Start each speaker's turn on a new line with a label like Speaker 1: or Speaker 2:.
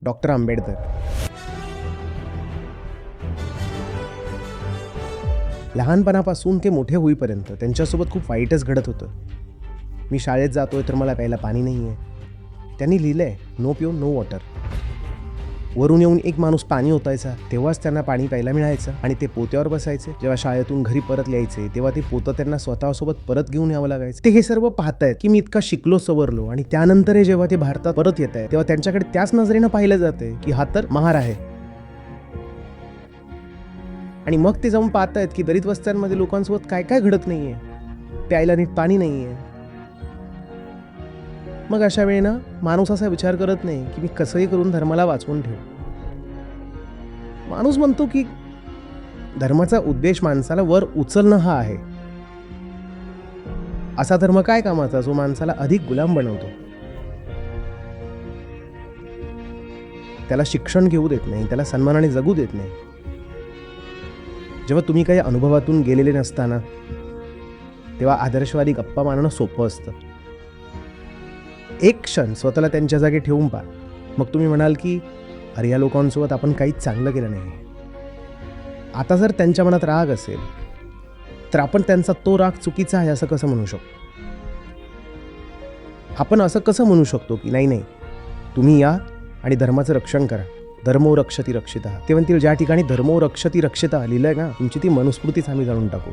Speaker 1: Doctor Ambedkar. लहानपणापासून ते मोठे होईपर्यंत त्यांच्यासोबत खूप वाईटच घडत होतं. मी शाळेत जातोय तर मला प्यायला पाणी नाही आहे. त्यांनी लिहिलंय नो प्युअर नो वॉटर. वरून येऊन एक माणूस पाणी ओतायचा तेव्हाच त्यांना पाणी प्यायला मिळायचं आणि ते पोत्यावर बसायचे. जेव्हा शाळेतून घरी परत यायचे तेव्हा ते पोतं त्यांना स्वतःसोबत परत घेऊन यावं लागायचं. ते हे सर्व पाहतायत की मी इतका शिकलो सवरलो आणि त्यानंतर जेव्हा ते भारतात परत येत आहे तेव्हा त्यांच्याकडे त्याच नजरेनं पाहिलं जाते की हा तर महार आहे. आणि मग ते जाऊन पाहतायत की दलित वस्त्यांमध्ये लोकांसोबत काय काय घडत नाहीये. प्यायला नीट पाणी नाहीये. मग अशा वेळेनं माणूस असा विचार करत नाही की मी कसंही करून धर्माला वाचवून ठेवू. माणूस म्हणतो की धर्माचा उद्देश माणसाला वर उचलणं हा आहे. असा धर्म काय कामाचा जो माणसाला अधिक गुलाम बनवतो. त्याला शिक्षण घेऊ देत नाही, त्याला सन्मानाने जगू देत नाही. जेव्हा तुम्ही काही अनुभवातून गेलेले नसताना तेव्हा आदर्शवादी गप्पा मारणं सोपं असतं. एक क्षण स्वतःला त्यांच्या जागी ठेवून पहा. मग तुम्ही म्हणाल की अरे या लोकांसोबत आपण काहीच चांगलं केलं नाही. आता जर त्यांच्या मनात राग असेल तर आपण त्यांचा तो राग चुकीचा आहे असं कसं म्हणू शकतो. आपण असं कसं म्हणू शकतो की नाही नाही तुम्ही या आणि धर्माचं रक्षण करा. धर्मो रक्षती रक्षिता. ते म्हणतील ज्या ठिकाणी धर्मो रक्षती रक्षिता लिहिलंय ना तुमची ती मनुस्मृतीच आम्ही जाणून टाकू.